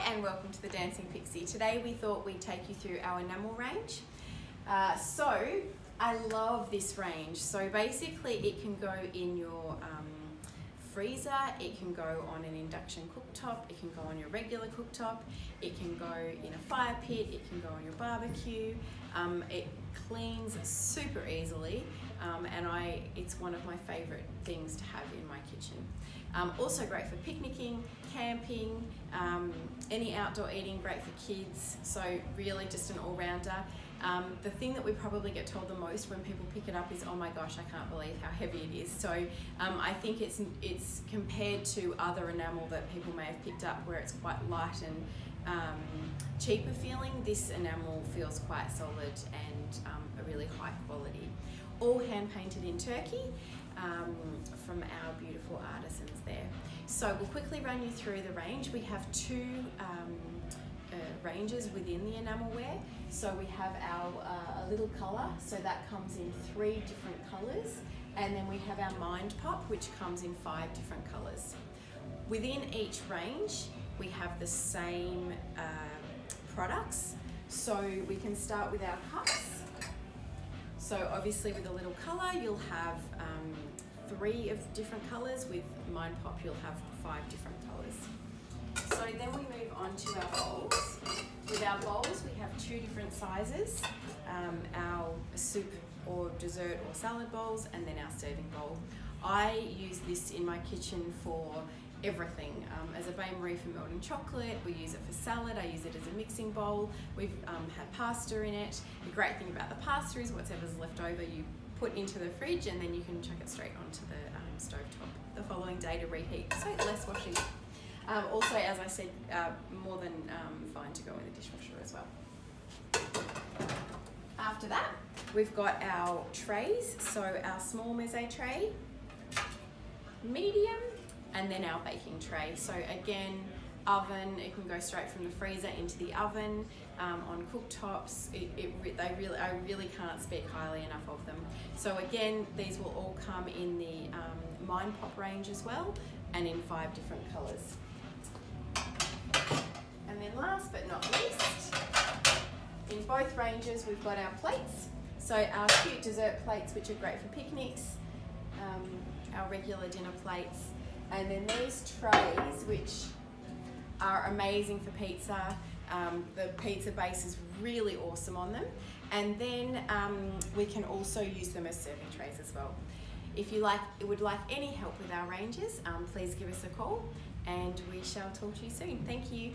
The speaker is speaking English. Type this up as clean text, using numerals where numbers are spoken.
and welcome to the Dancing Pixie. Today we thought we'd take you through our enamel range. So I love this range. So basically it can go in your freezer, it can go on an induction cooktop, it can go on your regular cooktop, it can go in a fire pit, it can go on your barbecue. It cleans super easily and it's one of my favourite things to have in my kitchen. Also great for picnicking, camping, any outdoor eating, great for kids, so really just an all-rounder. The thing that we probably get told the most when people pick it up is, oh my gosh, I can't believe how heavy it is. So I think it's compared to other enamel that people may have picked up where it's quite light and cheaper feeling, this enamel feels quite solid and a really high quality. All hand painted in Turkey from our beautiful artisans there. So we'll quickly run you through the range. We have two ranges within the Enamelware. So we have our a little colour, so that comes in 3 different colours, and then we have our Mind Pop, which comes in 5 different colours. Within each range we have the same products, so we can start with our cups. So obviously with a little colour you'll have 3 of different colours, with Mind Pop you'll have 5 different colours. So then we move on to our bowls. With our bowls we have 2 different sizes, our soup or dessert or salad bowls, and then our serving bowl. I use this in my kitchen for everything. As a bain-marie for melting chocolate, we use it for salad, I use it as a mixing bowl. We've had pasta in it. The great thing about the pasta is whatever's left over you put into the fridge and then you can chuck it straight onto the stove top the following day to reheat, so less washing. Also, as I said, more than fine to go in the dishwasher as well. After that, we've got our trays, so our small meze tray, medium, and then our baking tray. So again, oven, it can go straight from the freezer into the oven. On cooktops, I really can't speak highly enough of them. So again, these will all come in the Mind Pop range as well, and in 5 different colours. And then last but not least, in both ranges we've got our plates. So our cute dessert plates, which are great for picnics, our regular dinner plates, and then these trays, which are amazing for pizza. The pizza base is really awesome on them, and then we can also use them as serving trays as well. If you would like any help with our ranges, please give us a call and we shall talk to you soon. Thank you.